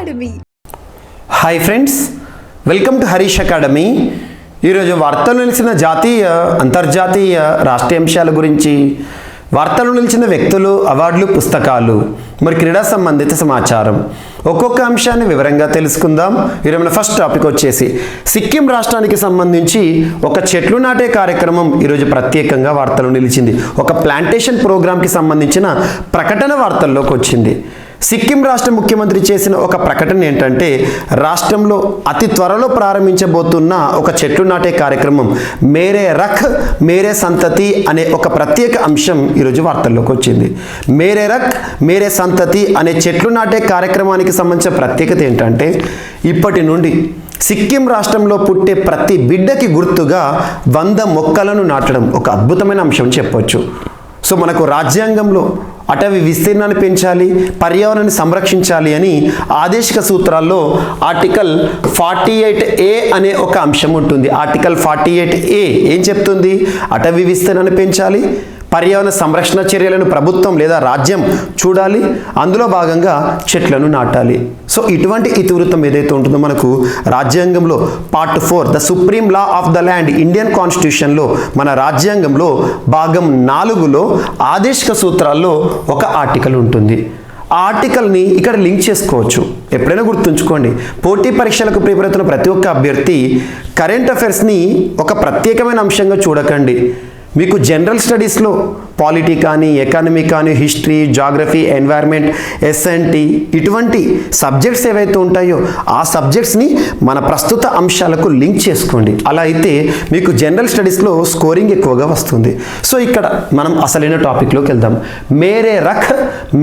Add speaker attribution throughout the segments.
Speaker 1: Academy.
Speaker 2: Hi friends, welcome to Harish academy. ఈరోజు వార్తలు నిలిచిన జాతీయ అంతర్జాతీయ రాష్ట్రీయ అంశాల గురించి, వార్తలు నిలిచిన వ్యక్తులు, అవార్డులు, పుస్తకాలు, మరి క్రీడా సంబంధిత సమాచారం ఒక్కొక్క అంశాన్ని వివరంగా తెలుసుకుందాం. ఈరోజు మన ఫస్ట్ టాపిక్ వచ్చేసి సిక్కిం రాష్ట్రానికి సంబంధించి ఒక చెట్లు నాటే కార్యక్రమం ఈరోజు ప్రత్యేకంగా వార్తలు నిలిచింది. ఒక ప్లాంటేషన్ ప్రోగ్రాంకి సంబంధించిన ప్రకటన వార్తల్లోకి వచ్చింది. సిక్కిం రాష్ట్ర ముఖ్యమంత్రి చేసిన ఒక ప్రకటన ఏంటంటే, రాష్ట్రంలో అతి త్వరలో ప్రారంభించబోతున్న ఒక చెట్లు నాటే కార్యక్రమం మేరే రఖ్ మేరే సంతతి అనే ఒక ప్రత్యేక అంశం ఈరోజు వార్తల్లోకి వచ్చింది. మేరే రఖ్ మేరే సంతతి అనే చెట్లు నాటే కార్యక్రమానికి సంబంధించిన ప్రత్యేకత ఏంటంటే, ఇప్పటి నుండి సిక్కిం రాష్ట్రంలో పుట్టే ప్రతి బిడ్డకి గుర్తుగా 100 మొక్కలను నాటడం ఒక అద్భుతమైన అంశం చెప్పొచ్చు. సో మనకు రాజ్యాంగంలో అటవీ విస్తీర్ణాన్ని పెంచాలి, పర్యావరణాన్ని సంరక్షించాలి అని ఆదేశిక సూత్రాల్లో ఆర్టికల్ 48A అనే ఒక అంశం ఉంటుంది. ఆర్టికల్ 48A ఏం చెప్తుంది? అటవీ విస్తీర్ణాన్ని పెంచాలి, పర్యావరణ సంరక్షణ చర్యలను ప్రభుత్వం లేదా రాజ్యం చూడాలి, అందులో భాగంగా చెట్లను నాటాలి. సో ఇటువంటి ఇతివృత్తం ఏదైతే ఉంటుందో మనకు రాజ్యాంగంలో part 4 the supreme law of the land Indian కాన్స్టిట్యూషన్లో, మన రాజ్యాంగంలో భాగం 4లో ఆదేశిక సూత్రాల్లో ఒక ఆర్టికల్ ఉంటుంది. ఆ ఆర్టికల్ని ఇక్కడ లింక్ చేసుకోవచ్చు. ఎప్పుడైనా గుర్తుంచుకోండి, పోటీ పరీక్షలకు ప్రిపేర్ అవుతున్న ప్రతి ఒక్క అభ్యర్థి కరెంట్ అఫైర్స్ని ఒక ప్రత్యేకమైన అంశంగా చూడకండి. మీకు జనరల్ స్టడీస్లో పాలిటీ కానీ, ఎకానమీ కానీ, హిస్టరీ, జాగ్రఫీ, ఎన్వైర్న్మెంట్, ఎస్ఎన్టీ ఇటువంటి సబ్జెక్ట్స్ ఏవైతే ఉంటాయో ఆ సబ్జెక్ట్స్ని మన ప్రస్తుత అంశాలకు లింక్ చేసుకోండి. అలా అయితే మీకు జనరల్ స్టడీస్లో స్కోరింగ్ ఎక్కువగా వస్తుంది. సో ఇక్కడ మనం అసలైన టాపిక్లోకి వెళ్దాం. మేరే రఖ్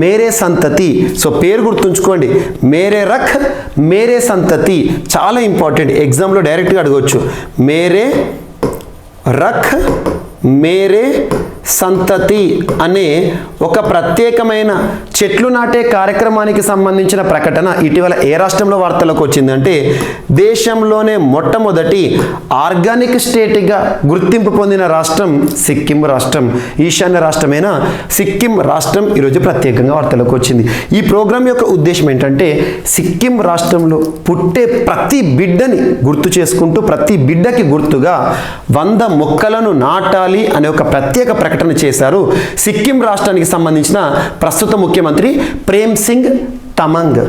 Speaker 2: మేరే సంతతి. సో పేరు గుర్తుంచుకోండి, మేరే రఖ్ మేరే సంతతి చాలా ఇంపార్టెంట్. ఎగ్జామ్లో డైరెక్ట్గా అడగవచ్చు. మేరే రఖ్ మేరే సంతతి అనే ఒక ప్రత్యేకమైన చెట్లు నాటే కార్యక్రమానికి సంబంధించిన ప్రకటన ఇటీవల ఏ రాష్ట్రంలో వార్తలకు వచ్చిందంటే, దేశంలోనే మొట్టమొదటి ఆర్గానిక్ స్టేట్గా గుర్తింపు పొందిన రాష్ట్రం సిక్కిం రాష్ట్రం. ఈశాన్య రాష్ట్రమైన సిక్కిం రాష్ట్రం ఈరోజు ప్రత్యేకంగా వార్తలకు వచ్చింది. ఈ ప్రోగ్రాం యొక్క ఉద్దేశం ఏంటంటే, సిక్కిం రాష్ట్రంలో పుట్టే ప్రతి బిడ్డని గుర్తు చేసుకుంటూ ప్రతి బిడ్డకి గుర్తుగా 100 మొక్కలను నాటాలి అనే ఒక ప్రత్యేక ప్రకటన చేశారు సిక్కిం రాష్ట్రానికి సంబంధించిన ప్రస్తుత ముఖ్యమంత్రి ప్రేమ్ సింగ్ తమంగ్.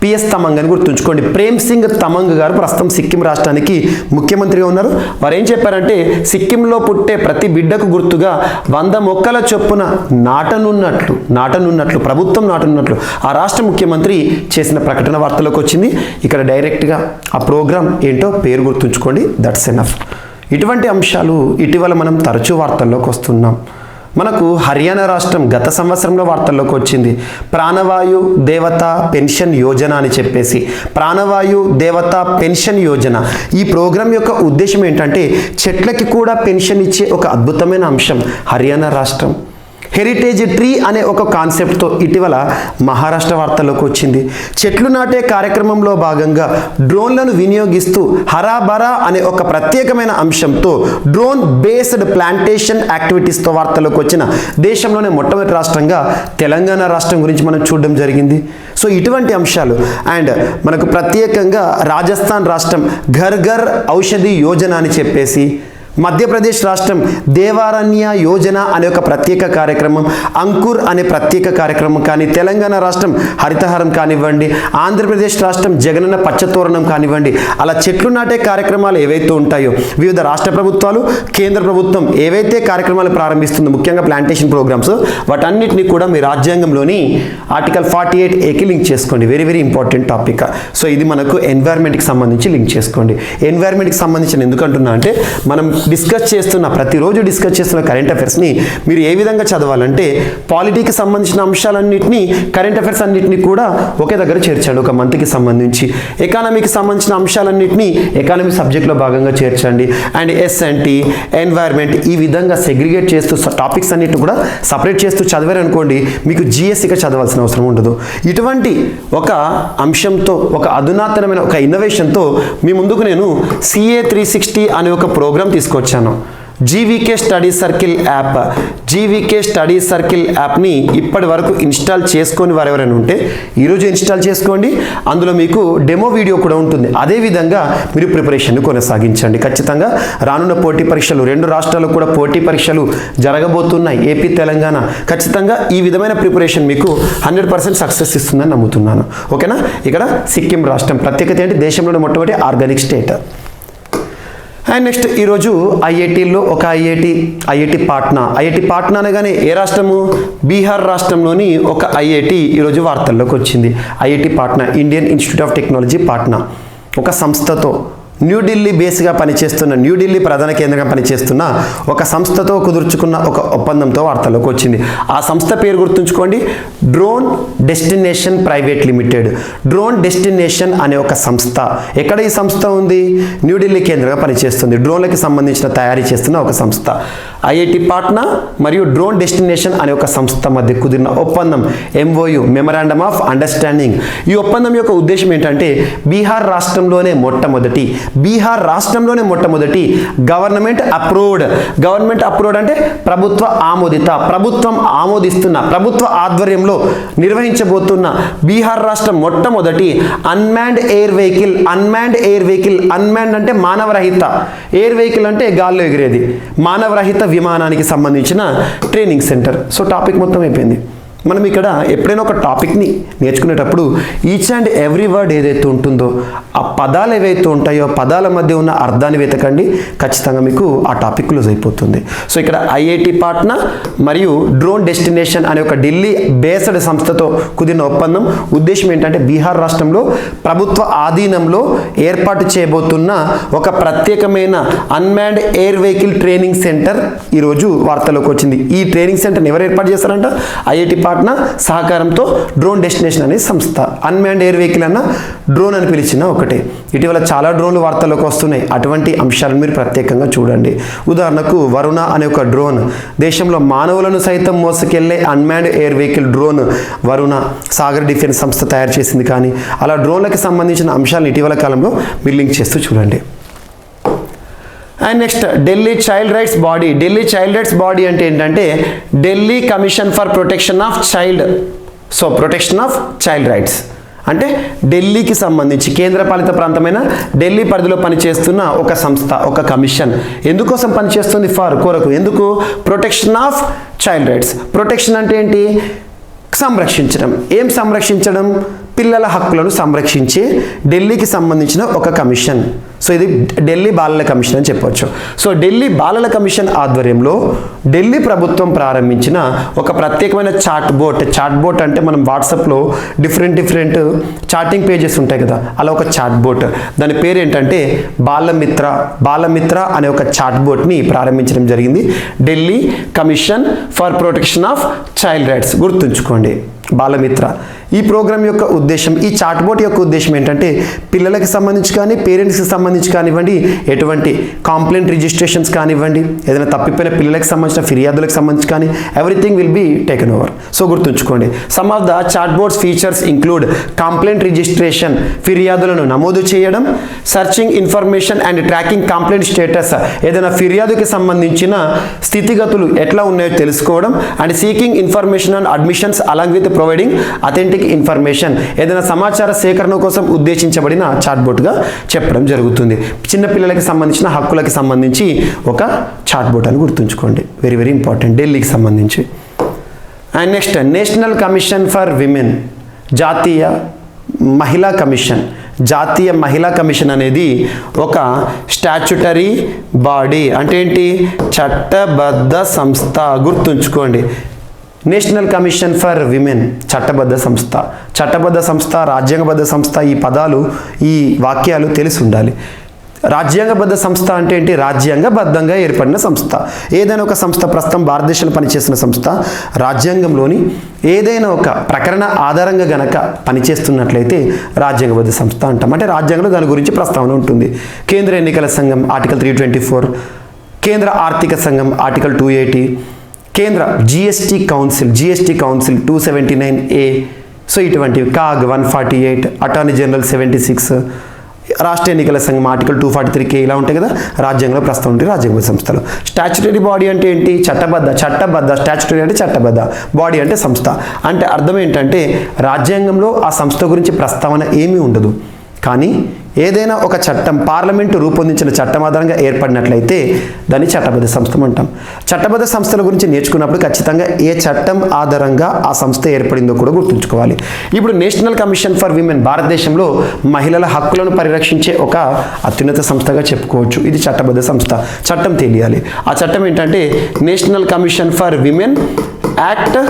Speaker 2: పిఎస్ తమంగ్ అని గుర్తుంచుకోండి. ప్రేమ్ సింగ్ తమంగ్ గారు ప్రస్తుతం సిక్కిం రాష్ట్రానికి ముఖ్యమంత్రిగా ఉన్నారు. వారు ఏం చెప్పారంటే, సిక్కింలో పుట్టే ప్రతి బిడ్డకు గుర్తుగా 100 మొక్కల చొప్పున నాటనున్నట్లు ప్రభుత్వం నాటనున్నట్లు ఆ రాష్ట్ర ముఖ్యమంత్రి చేసిన ప్రకటన వార్తలోకి వచ్చింది. ఇక్కడ డైరెక్ట్గా ఆ ప్రోగ్రాం ఏంటో పేరు గుర్తుంచుకోండి, దట్స్ ఎనఫ్. ఇటువంటి అంశాలు ఇటీవల మనం తరచూ వార్తల్లోకి వస్తున్నాం. మనకు హర్యానా రాష్ట్రం గత సంవత్సరంలో వార్తల్లోకి వచ్చింది. ప్రాణవాయు దేవత పెన్షన్ యోజన అని చెప్పేసి, ప్రాణవాయు దేవత పెన్షన్ యోజన. ఈ ప్రోగ్రాం యొక్క ఉద్దేశం ఏంటంటే, చెట్లకి కూడా పెన్షన్ ఇచ్చే ఒక అద్భుతమైన అంశం హర్యానా రాష్ట్రం. హెరిటేజ్ ట్రీ అనే ఒక కాన్సెప్ట్తో ఇటీవల మహారాష్ట్ర వార్తల్లోకి వచ్చింది. చెట్లు నాటే కార్యక్రమంలో భాగంగా డ్రోన్లను వినియోగిస్తూ హరాబరా అనే ఒక ప్రత్యేకమైన అంశంతో డ్రోన్ బేస్డ్ ప్లాంటేషన్ యాక్టివిటీస్తో వార్తల్లోకి వచ్చిన దేశంలోనే మొట్టమొదటి రాష్ట్రంగా తెలంగాణ రాష్ట్రం గురించి మనం చూడడం జరిగింది. సో ఇటువంటి అంశాలు. అండ్ మనకు ప్రత్యేకంగా రాజస్థాన్ రాష్ట్రం ఘర్ ఘర్ ఔషధి యోజన అని చెప్పేసి, మధ్యప్రదేశ్ రాష్ట్రం దేవారణ్య యోజన అనే ఒక ప్రత్యేక కార్యక్రమం, అంకుర్ అనే ప్రత్యేక కార్యక్రమం కానీ, తెలంగాణ రాష్ట్రం హరితహారం కానివ్వండి, ఆంధ్రప్రదేశ్ రాష్ట్రం జగనన్న పచ్చతోరణం కానివ్వండి, అలా చెట్లు నాటే కార్యక్రమాలు ఏవైతే ఉంటాయో వివిధ రాష్ట్ర ప్రభుత్వాలు, కేంద్ర ప్రభుత్వం ఏవైతే కార్యక్రమాలు ప్రారంభిస్తుందో ముఖ్యంగా ప్లాంటేషన్ ప్రోగ్రామ్స్, వాటన్నిటిని కూడా మీ రాజ్యాంగంలోని ఆర్టికల్ 48Aకి లింక్ చేసుకోండి. Very very important topic. So ఇది మనకు ఎన్వైర్న్మెంట్కి సంబంధించి లింక్ చేసుకోండి. ఎన్వైర్న్మెంట్కి సంబంధించిన ఎందుకంటున్నా అంటే, మనం ప్రతిరోజు డిస్కస్ చేస్తున్న కరెంట్ అఫైర్స్ని మీరు ఏ విధంగా చదవాలంటే, పాలిటీకి సంబంధించిన అంశాలన్నింటినీ, కరెంట్ అఫైర్స్ అన్నింటినీ కూడా ఒకే దగ్గర చేర్చండి ఒక మంత్కి సంబంధించి. ఎకానమీకి సంబంధించిన అంశాలన్నింటినీ ఎకానమీ సబ్జెక్ట్లో భాగంగా చేర్చండి. అండ్ ఎస్ఎన్టీ, ఎన్వైర్న్మెంట్ ఈ విధంగా సెగ్రిగేట్ చేస్తూ టాపిక్స్ అన్నింటిని కూడా సపరేట్ చేస్తూ చదివారనుకోండి, మీకు జిఎస్సిగా చదవాల్సిన అవసరం ఉండదు. ఇటువంటి ఒక అంశంతో, ఒక అధునాతనమైన ఒక ఇన్నోవేషన్తో మీ ముందుకు నేను CA 360 అనే ఒక ప్రోగ్రాం తీసుకొచ్చాను. GVK study circle app, GVK study circle యాప్ని ఇప్పటి వరకు ఇన్స్టాల్ చేసుకొని వారు ఎవరైనా ఉంటే ఈరోజు ఇన్స్టాల్ చేసుకోండి. అందులో మీకు డెమో వీడియో కూడా ఉంటుంది. అదేవిధంగా మీరు ప్రిపరేషన్ని కొనసాగించండి. ఖచ్చితంగా రానున్న పోటీ పరీక్షలు 2 రాష్ట్రాలకు కూడా పోటీ పరీక్షలు జరగబోతున్నాయి, ఏపీ తెలంగాణ. ఖచ్చితంగా ఈ విధమైన ప్రిపరేషన్ మీకు 100% సక్సెస్ ఇస్తుందని నమ్ముతున్నాను. ఓకేనా? ఇక్కడ సిక్కిం రాష్ట్రం ప్రత్యేకత ఏంటి? దేశంలోని మొట్టమొదటి ఆర్గానిక్ స్టేట్. అండ్ నెక్స్ట్ ఈరోజు ఐఐటీలో ఒక ఐఐటి పాట్నా. ఐఐటి పాట్నా అనగానే ఏ రాష్ట్రము? బీహార్ రాష్ట్రంలోని ఒక ఐఐటి ఈరోజు వార్తల్లోకి వచ్చింది. IIT Patna, Indian institute of technology Patna, ఒక సంస్థతో న్యూఢిల్లీ బేస్గా పనిచేస్తున్న, న్యూఢిల్లీ ప్రధాన కేంద్రంగా పనిచేస్తున్న ఒక సంస్థతో కుదుర్చుకున్న ఒక ఒప్పందంతో వార్తల్లోకి వచ్చింది. ఆ సంస్థ పేరు గుర్తుంచుకోండి, drone destination private limited. Drone destination అనే ఒక సంస్థ. ఎక్కడ ఈ సంస్థ ఉంది? న్యూఢిల్లీ కేంద్రంగా పనిచేస్తుంది. డ్రోన్లకి సంబంధించిన తయారీ చేస్తున్న ఒక సంస్థ. ఐఐటి పాట్నా మరియు డ్రోన్ డెస్టినేషన్ అనే ఒక సంస్థ మధ్య కుదిరిన ఒప్పందం MOU, మెమరాండమ్ ఆఫ్ అండర్స్టాండింగ్. ఈ ఒప్పందం యొక్క ఉద్దేశం ఏంటంటే బీహార్ రాష్ట్రంలోనే మొట్టమొదటి గవర్నమెంట్ అప్రూవ్డ్ అంటే ప్రభుత్వ ఆమోదిత, ప్రభుత్వం ఆమోదిస్తున్న, ప్రభుత్వ ఆధ్వర్యంలో నిర్వహించబోతున్న బీహార్ రాష్ట్రం మొట్టమొదటి అన్మాన్డ్ ఎయిర్ వెహికల్. అన్మాన్డ్ అంటే మానవరహిత, ఎయిర్ వెహికల్ అంటే గాల్లో ఎగిరేది, మానవరహిత విమానానికి సంబంధించిన ట్రైనింగ్ సెంటర్. సో టాపిక్ మొత్తం అయిపోయింది. మనం ఇక్కడ ఎప్పుడైనా ఒక టాపిక్ని నేర్చుకునేటప్పుడు ఈచ్ అండ్ ఎవ్రీ వర్డ్ ఏదైతే ఉంటుందో, ఆ పదాలు ఏవైతే ఉంటాయో పదాల మధ్య ఉన్న అర్థాన్ని వెతకండి. ఖచ్చితంగా మీకు ఆ టాపిక్ క్లోజ్ అయిపోతుంది. సో ఇక్కడ ఐఐటి పాట్నా మరియు డ్రోన్ డెస్టినేషన్ అనే ఒక ఢిల్లీ బేస్డ్ సంస్థతో కుదిరిన ఒప్పందం. ఉద్దేశం ఏంటంటే బీహార్ రాష్ట్రంలో ప్రభుత్వ ఆధీనంలో ఏర్పాటు చేయబోతున్న ఒక ప్రత్యేకమైన unmanned air vehicle training centre ఈరోజు వార్తలోకి వచ్చింది. ఈ ట్రైనింగ్ సెంటర్ని ఎవరు ఏర్పాటు చేస్తారంట? ఐఐటి పాట్నా సహకారంతో డ్రోన్ డెస్టినేషన్ అనే సంస్థ. అన్మాన్డ్ ఎయిర్ వెహికల్ అన్న డ్రోన్ అని పిలిచిన ఒకటే. ఇటీవల చాలా డ్రోన్లు వార్తల్లోకి వస్తున్నాయి. అటువంటి అంశాలను మీరు ప్రత్యేకంగా చూడండి. ఉదాహరణకు వరుణ అనే ఒక డ్రోన్, దేశంలో మానవులను సైతం మోసుకెళ్లే unmanned air vehicle drone Varuna Sagar defence సంస్థ తయారు చేసింది. కానీ అలా డ్రోన్లకు సంబంధించిన అంశాలను ఇటీవల కాలంలో మీరు లింక్ చేస్తూ చూడండి. And next Delhi child rights body. Delhi child rights body అంటే ఏంటంటే Delhi commission for protection of child. So protection of child rights అంటే ఢిల్లీకి సంబంధించి కేంద్రపాలిత ప్రాంతమైన ఢిల్లీ పరిధిలో పనిచేస్తున్న ఒక సంస్థ, ఒక కమిషన్. ఎందుకోసం పనిచేస్తుంది? కొరకు. ఎందుకు? Protection of child rights. Protection అంటే ఏంటి? సంరక్షించడం. ఏం సంరక్షించడం? పిల్లల హక్కులను సంరక్షించే ఢిల్లీకి సంబంధించిన ఒక కమిషన్. సో ఇది ఢిల్లీ బాలల కమిషన్ అని చెప్పొచ్చు. సో ఢిల్లీ బాలల కమిషన్ ఆధ్వర్యంలో ఢిల్లీ ప్రభుత్వం ప్రారంభించిన ఒక ప్రత్యేకమైన చాట్ బోట్ అంటే మనం వాట్సాప్లో డిఫరెంట్ చాటింగ్ పేజెస్ ఉంటాయి కదా, అలా ఒక చాట్ బోట్. దాని పేరు ఏంటంటే బాలమిత్ర అనే ఒక చాట్ బోట్ని ప్రారంభించడం జరిగింది. Delhi commission for protection of child rights. గుర్తుంచుకోండి, బాలమిత్ర. ఈ ప్రోగ్రామ్ యొక్క ఉద్దేశం, ఈ చాట్ బోట్ యొక్క ఉద్దేశం ఏంటంటే పిల్లలకి సంబంధించి కానీ పేరెంట్స్కి సంబంధించి కానివ్వండి, ఎటువంటి కంప్లైంట్ రిజిస్ట్రేషన్స్ కానివ్వండి, ఏదైనా తప్పిపోయిన పిల్లలకు సంబంధించిన ఫిర్యాదులకు సంబంధించి కానీ everything will be taken over. So గుర్తుంచుకోండి, some of the chat bots features include complaint registration, ఫిర్యాదులను నమోదు చేయడం, searching information and tracking complaint status, ఏదైనా ఫిర్యాదుకి సంబంధించిన స్థితిగతులు ఎట్లా ఉన్నాయో తెలుసుకోవడం, and seeking information and admissions along with providing authentic information, ఏదైనా సమాచార సేకరణ కోసం ఉద్దేశించబడిన చాట్ బోట్గా చెప్పడం జరుగుతుంది. చిన్న పిల్లలకి సంబంధించిన హక్కులకి సంబంధించి ఒక చాట్ బోట్ అని గుర్తుంచుకోండి, వెరీ వెరీ ఇంపార్టెంట్, ఢిల్లీకి సంబంధించి. And next national commission for women, జాతీయ మహిళా కమిషన్ అనేది ఒక స్టాచ్యుటరీ బాడీ. అంటే ఏంటి? చట్టబద్ధ సంస్థ. గుర్తుంచుకోండి, నేషనల్ కమిషన్ ఫర్ విమెన్ చట్టబద్ధ సంస్థ, రాజ్యాంగబద్ధ సంస్థ. ఈ పదాలు, ఈ వాక్యాలు తెలిసి ఉండాలి. రాజ్యాంగబద్ధ సంస్థ అంటే ఏంటి? రాజ్యాంగబద్ధంగా ఏర్పడిన సంస్థ. ఏదైనా ఒక సంస్థ, ప్రస్తుతం భారతదేశంలో పనిచేస్తున్న సంస్థ, రాజ్యాంగంలోని ఏదైనా ఒక ప్రకరణ ఆధారంగా గనక పనిచేస్తున్నట్లయితే రాజ్యాంగబద్ధ సంస్థ అంటాం. అంటే రాజ్యాంగంలో దాని గురించి ప్రస్తావన ఉంటుంది. కేంద్ర ఎన్నికల సంఘం ఆర్టికల్ 324, కేంద్ర ఆర్థిక సంఘం ఆర్టికల్ 280, కేంద్ర జిఎస్టీ కౌన్సిల్ 279A. సో ఇటువంటివి, కాగ్ 148, అటార్నీ జనరల్ 76, రాష్ట్ర ఎన్నికల సంఘం ఆర్టికల్ 243K ఇలా ఉంటాయి కదా, రాజ్యాంగంలో ప్రస్తుతం ఉంటే రాజ్యాంగ సంస్థలు. స్టాచ్యుటరీ బాడీ అంటే ఏంటి? చట్టబద్ధ స్టాచ్యుటరీ అంటే చట్టబద్ధ, బాడీ అంటే సంస్థ. అంటే అర్థం ఏంటంటే రాజ్యాంగంలో ఆ సంస్థ గురించి ప్రస్తావన ఏమీ ఉండదు, కానీ ఏదైనా ఒక చట్టం పార్లమెంటు రూపొందించిన చట్టం ఆధారంగా ఏర్పడినట్లయితే దాన్ని చట్టబద్ధ సంస్థ అంటాం. చట్టబద్ధ సంస్థల గురించి నేర్చుకున్నప్పుడు ఖచ్చితంగా ఏ చట్టం ఆధారంగా ఆ సంస్థ ఏర్పడిందో కూడా గుర్తుంచుకోవాలి. ఇప్పుడు నేషనల్ కమిషన్ ఫర్ విమెన్ భారతదేశంలో మహిళల హక్కులను పరిరక్షించే ఒక అత్యున్నత సంస్థగా చెప్పుకోవచ్చు. ఇది చట్టబద్ధ సంస్థ. చట్టం తెలియాలి. ఆ చట్టం ఏంటంటే national commission for women act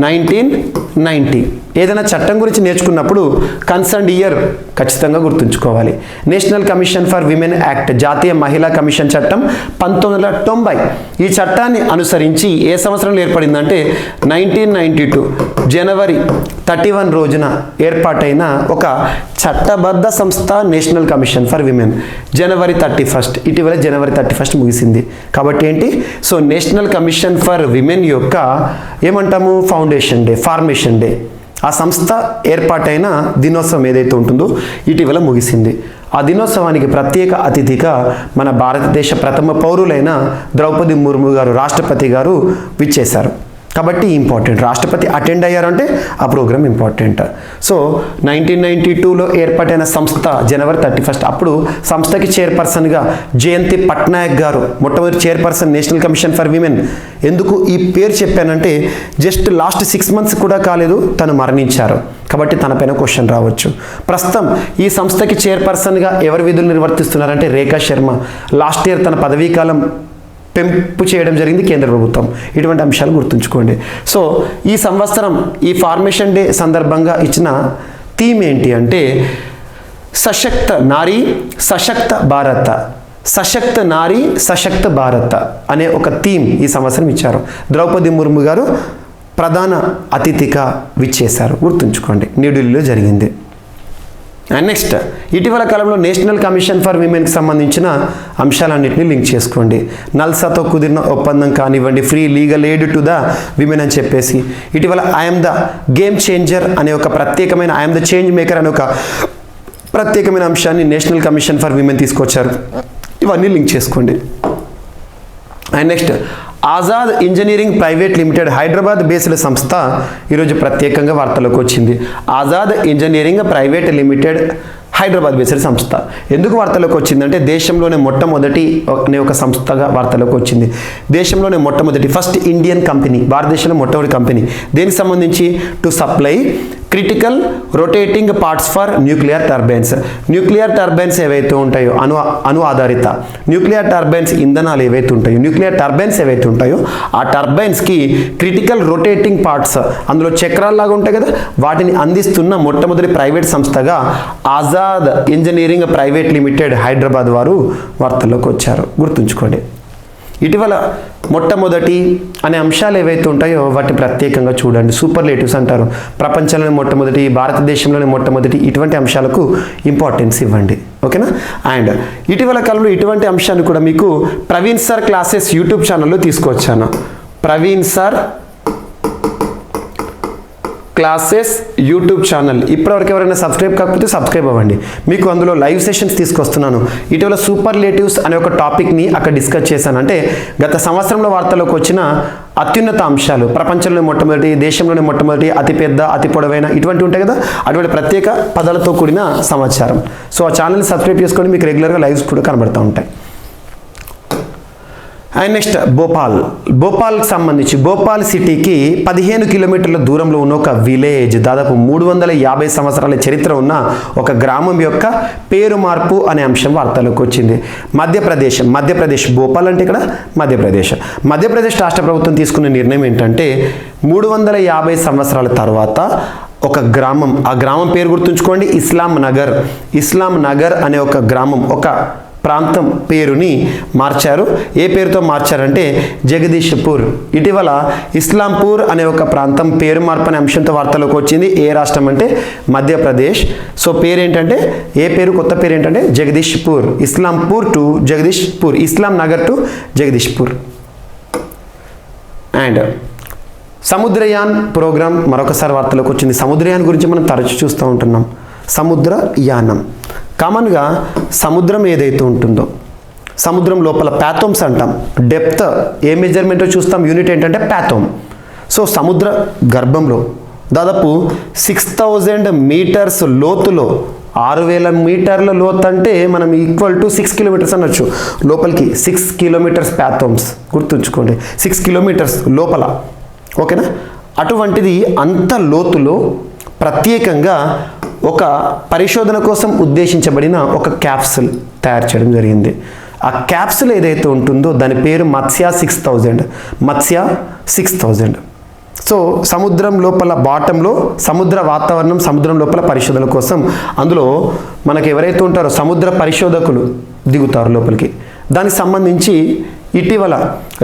Speaker 2: 1990. ఏదైనా చట్టం గురించి నేర్చుకున్నప్పుడు కన్సర్న్డ్ ఇయర్ ఖచ్చితంగా గుర్తుంచుకోవాలి. National commission for women act జాతీయ మహిళా కమిషన్ చట్టం 1990. ఈ చట్టాన్ని అనుసరించి ఏ సంవత్సరంలో ఏర్పడిందంటే 1992 జనవరి 31 రోజున ఏర్పాటైన ఒక చట్టబద్ధ సంస్థ నేషనల్ కమిషన్ ఫర్ విమెన్. జనవరి 31 ఇటీవల జనవరి 31 ముగిసింది. కాబట్టి ఏంటి? So national commission for women యొక్క ఏమంటాము ఫౌండేషన్ డే, ఫార్మేషన్ డే, ఆ సంస్థ ఏర్పాటైన దినోత్సవం ఏదైతే ఉంటుందో ఇటీవల ముగిసింది. ఆ దినోత్సవానికి ప్రత్యేక అతిథిగా మన భారతదేశ ప్రథమ పౌరులైన ద్రౌపది ముర్ము గారు, రాష్ట్రపతి గారు విచ్చేశారు. కాబట్టి ఇంపార్టెంట్, రాష్ట్రపతి అటెండ్ అయ్యారంటే ఆ ప్రోగ్రామ్ ఇంపార్టెంట్. సో 1992లో ఏర్పాటైన సంస్థ జనవరి 31. అప్పుడు సంస్థకి చైర్పర్సన్గా జయంతి పట్నాయక్ గారు, మొట్టమొదటి chairperson national commission for women. ఎందుకు ఈ పేరు చెప్పానంటే జస్ట్ లాస్ట్ 6 months కూడా కాలేదు తను మరణించారు. కాబట్టి తన పైన క్వశ్చన్ రావచ్చు. ప్రస్తుతం ఈ సంస్థకి చైర్పర్సన్గా ఎవరి విధులు నిర్వర్తిస్తున్నారంటే రేఖా శర్మ. లాస్ట్ ఇయర్ తన పదవీకాలం పెంపు చేయడం జరిగింది కేంద్ర ప్రభుత్వం. ఇటువంటి అంశాలు గుర్తుంచుకోండి. సో ఈ సంవత్సరం ఈ ఫార్మేషన్ డే సందర్భంగా ఇచ్చిన థీమ్ ఏంటి అంటే సశక్త నారీ సశక్త భారత, సశక్త నారీ సశక్త భారత అనే ఒక థీమ్ ఈ సంవత్సరం ఇచ్చారు. ద్రౌపది ముర్ము గారు ప్రధాన అతిథిగా విచ్చేశారు. గుర్తుంచుకోండి, న్యూఢిల్లీలో జరిగింది. అండ్ నెక్స్ట్, ఇటీవల కాలంలో నేషనల్ కమిషన్ ఫర్ విమెన్కి సంబంధించిన అంశాలన్నింటినీ లింక్ చేసుకోండి. నల్సాతో కుదిరిన ఒప్పందం కానివ్వండి, free legal aid to the women అని చెప్పేసి, ఇటీవల ఐఎమ్ ద గేమ్ చేంజర్ అనే ఒక ప్రత్యేకమైన, ఐఎమ్ ద చేంజ్ మేకర్ అనే ఒక ప్రత్యేకమైన అంశాన్ని నేషనల్ కమిషన్ ఫర్ విమెన్ తీసుకొచ్చారు. ఇవన్నీ లింక్ చేసుకోండి. And next, Azad engineering private limited Hyderabad based సంస్థ ఈరోజు ప్రత్యేకంగా వార్తలోకి వచ్చింది. Azad engineering private limited Hyderabad based సంస్థ ఎందుకు వార్తలోకి వచ్చిందంటే దేశంలోనే మొట్టమొదటి అనే ఒక సంస్థగా వార్తలోకి వచ్చింది. దేశంలోనే మొట్టమొదటి ఫస్ట్ ఇండియన్ కంపెనీ, భారతదేశంలో మొట్టమొదటి కంపెనీ. దేనికి సంబంధించి? To supply critical rotating parts for nuclear turbines. Nuclear turbines ఏవైతే ఉంటాయో అణు ఆధారిత న్యూక్లియర్ టర్బైన్స్ ఇంధనాలు ఏవైతే ఉంటాయో, న్యూక్లియర్ టర్బైన్స్ ఏవైతే ఉంటాయో ఆ టర్బైన్స్కి క్రిటికల్ రొటేటింగ్ పార్ట్స్, అందులో చక్రాల్లాగా ఉంటాయి కదా, వాటిని అందిస్తున్న మొట్టమొదటి ప్రైవేట్ సంస్థగా Azad engineering private limited Hyderabad వారు వార్తల్లోకి వచ్చారు. గుర్తుంచుకోండి. ఇటీవల మొట్టమొదటి అనే అంశాలు ఏవైతే ఉంటాయో వాటిని ప్రత్యేకంగా చూడండి. సూపర్లేటివ్స్ అంటారు. ప్రపంచంలోనే మొట్టమొదటి, భారతదేశంలోనే మొట్టమొదటి, ఇటువంటి అంశాలకు ఇంపార్టెన్స్ ఇవ్వండి. ఓకేనా? అండ్ ఇటీవల కాలంలో ఇటువంటి అంశాన్ని కూడా మీకు ప్రవీణ్ సార్ క్లాసెస్ యూట్యూబ్ ఛానల్లో తీసుకొచ్చాను. Praveen sir classes YouTube channel ఇప్పటివరకు ఎవరైనా సబ్స్క్రైబ్ కాకపోతే సబ్స్క్రైబ్ అవ్వండి. మీకు అందులో లైవ్ సెషన్స్ తీసుకొస్తున్నాను. ఇటీవల సూపర్లేటివ్స్ అనే ఒక టాపిక్ని అక్కడ డిస్కస్ చేశాను. అంటే గత సంవత్సరంలో వార్తలోకి వచ్చిన అత్యున్నత అంశాలు, ప్రపంచంలోనే మొట్టమొదటి, దేశంలోనే మొట్టమొదటి, అతిపెద్ద, అతి పొడవైన, ఇటువంటి ఉంటాయి కదా, అటువంటి ప్రత్యేక పదాలతో కూడిన సమాచారం. సో ఆ ఛానల్ని సబ్స్క్రైబ్ చేసుకొని మీకు రెగ్యులర్గా లైవ్స్ కూడా కనబడుతూ ఉంటాయి. అండ్ నెక్స్ట్, భోపాల్కి సంబంధించి భోపాల్ సిటీకి 15 కిలోమీటర్ల దూరంలో ఉన్న ఒక విలేజ్, దాదాపు 350 సంవత్సరాల చరిత్ర ఉన్న ఒక గ్రామం యొక్క పేరు మార్పు అనే అంశం వార్తలోకి వచ్చింది. మధ్యప్రదేశ్ భోపాల్ అంటే ఇక్కడ మధ్యప్రదేశ్ రాష్ట్ర ప్రభుత్వం తీసుకున్న నిర్ణయం ఏంటంటే 350 సంవత్సరాల తర్వాత ఒక గ్రామం, ఆ గ్రామం పేరు గుర్తుంచుకోండి, ఇస్లాం నగర్ అనే ఒక గ్రామం, ఒక ప్రాంతం పేరుని మార్చారు. ఏ పేరుతో మార్చారంటే జగదీష్పూర్. ఇటీవల ఇస్లాంపూర్ అనే ఒక ప్రాంతం పేరు మార్పు అనే అంశంతో వార్తలోకి వచ్చింది. ఏ రాష్ట్రం అంటే మధ్యప్రదేశ్. సో పేరేంటంటే, ఏ పేరు, కొత్త పేరు ఏంటంటే Jagdishpur. Islampur to Jagdishpur, Islam Nagar to Jagdishpur. And Samudrayaan program మరొకసారి వార్తలోకి వచ్చింది. సముద్రయాన్ గురించి మనం తరచు చూస్తూ ఉంటున్నాం. సముద్రయానం కామన్గా సముద్రం ఏదైతే ఉంటుందో, సముద్రం లోపల ప్యాథోమ్స్ అంటాం. డెప్త్ ఏ మెజర్మెంటో చూస్తాం, యూనిట్ ఏంటంటే ప్యాథోమ్. సో సముద్ర గర్భంలో దాదాపు 6000 మీటర్స్ లోతులో, 6000 మీటర్ల లోతు అంటే మనం ఈక్వల్ టు 6 కిలోమీటర్స్ అనొచ్చు. లోపలికి 6 కిలోమీటర్స్ ప్యాథోమ్స్, గుర్తుంచుకోండి, 6 కిలోమీటర్స్ లోపల, ఓకేనా. అటువంటిది అంత లోతులో ప్రత్యేకంగా ఒక పరిశోధన కోసం ఉద్దేశించబడిన ఒక క్యాప్సుల్ తయారు చేయడం జరిగింది. ఆ క్యాప్సుల్ ఏదైతే ఉంటుందో దాని పేరు మత్స్య 6000. మత్స్య 6000. సో సముద్రం లోపల బాటంలో సముద్ర వాతావరణం, సముద్రం లోపల పరిశోధన కోసం అందులో మనకు ఎవరైతే ఉంటారో సముద్ర పరిశోధకులు దిగుతారు లోపలికి. దానికి సంబంధించి ఇటీవల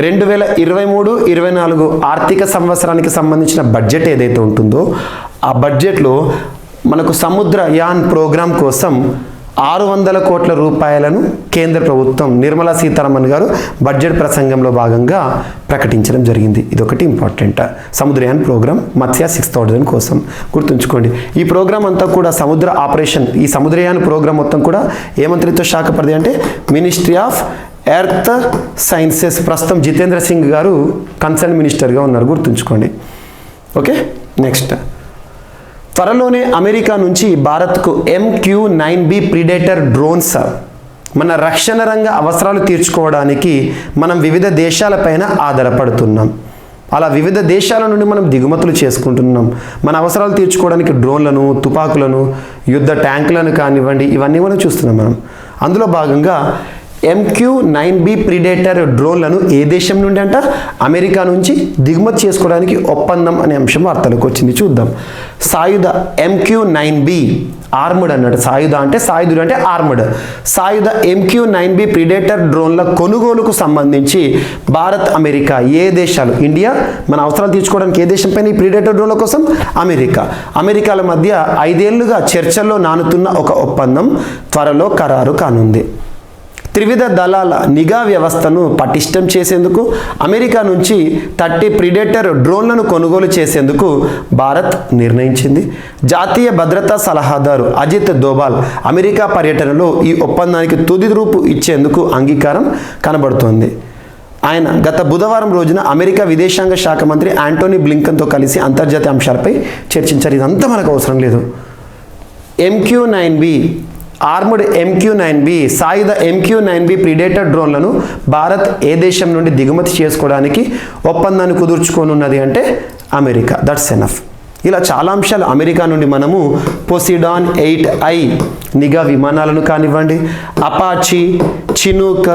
Speaker 2: 2023-24 ఆర్థిక సంవత్సరానికి సంబంధించిన బడ్జెట్ ఏదైతే ఉంటుందో ఆ బడ్జెట్లో మనకు సముద్రయాన్ ప్రోగ్రాం కోసం 600 కోట్ల రూపాయలను కేంద్ర ప్రభుత్వం నిర్మలా సీతారామన్ గారు బడ్జెట్ ప్రసంగంలో భాగంగా ప్రకటించడం జరిగింది. ఇదొకటి ఇంపార్టెంట్. సముద్రయాన్ ప్రోగ్రాం మత్స్య 6000 కోసం గుర్తుంచుకోండి. ఈ ప్రోగ్రాం అంతా కూడా సముద్ర ఆపరేషన్, ఈ సముద్రయాన్ ప్రోగ్రాం మొత్తం కూడా ఏ మంత్రిత్వ శాఖ పరిధి అంటే మినిస్ట్రీ ఆఫ్ ఎర్త్ సైన్సెస్. ప్రస్తుతం జితేంద్ర సింగ్ గారు కన్సర్న్ మినిస్టర్గా ఉన్నారు, గుర్తుంచుకోండి. Okay, next. త్వరలోనే అమెరికా నుంచి భారత్కు MQ-9B ప్రిడేటర్ డ్రోన్స్ మన రక్షణ రంగ అవసరాలు తీర్చుకోవడానికి మనం వివిధ దేశాలపైన ఆధారపడుతున్నాం. అలా వివిధ దేశాల నుండి మనం దిగుమతులు చేసుకుంటున్నాం. మన అవసరాలు తీర్చుకోవడానికి డ్రోన్లను, తుపాకులను, యుద్ధ ట్యాంకులను కానివ్వండి, ఇవన్నీ మనం చూస్తున్నాం మనం. అందులో భాగంగా MQ-9B ప్రిడేటర్ డ్రోన్లను ఏ దేశం నుండి అంట, అమెరికా నుంచి దిగుమతి చేసుకోవడానికి ఒప్పందం అనే అంశం వార్తలకు వచ్చింది. చూద్దాం. సాయుధ MQ-9B ఆర్మడ్ అన్నాడు. సాయుధ అంటే సాయుధుడు అంటే ఆర్మడ్. సాయుధ MQ-9B ప్రిడేటర్ డ్రోన్ల కొనుగోలుకు సంబంధించి భారత్, అమెరికా ఏ దేశాలు, ఇండియా మన అవసరాలు తీర్చుకోవడానికి ఏ దేశం పైన ఈ ప్రిడేటర్ డ్రోన్ల కోసం అమెరికాల మధ్య 5 ఏళ్లుగా చర్చల్లో నానుతున్న ఒక ఒప్పందం త్వరలో ఖరారు కానుంది. త్రివిధ దళాల నిఘా వ్యవస్థను పటిష్టం చేసేందుకు అమెరికా నుంచి 30 ప్రిడేటర్ డ్రోన్లను కొనుగోలు చేసేందుకు భారత్ నిర్ణయించింది. జాతీయ భద్రతా సలహాదారు అజిత్ దోబాల్ అమెరికా పర్యటనలో ఈ ఒప్పందానికి తుది రూపు ఇచ్చేందుకు అంగీకారం కనబడుతోంది. ఆయన గత బుధవారం రోజున అమెరికా విదేశాంగ శాఖ మంత్రి యాంటోనీ బ్లింకన్తో కలిసి అంతర్జాతీయ అంశాలపై చర్చించారు. ఇదంతా మనకు అవసరం లేదు. MQ-9B ఆర్మడ్ MQ-9B సాయుధ MQ-9B ప్రిడేటర్ డ్రోన్లను భారత్ ఏ దేశం నుండి దిగుమతి చేసుకోవడానికి ఒప్పందాన్ని కుదుర్చుకోనున్నది అంటే అమెరికా. That's enough. ఇలా చాలా అంశాలు. అమెరికా నుండి మనము పోసిడాన్ 8I నిఘా విమానాలను కానివ్వండి, అపాచీ, చినూక్,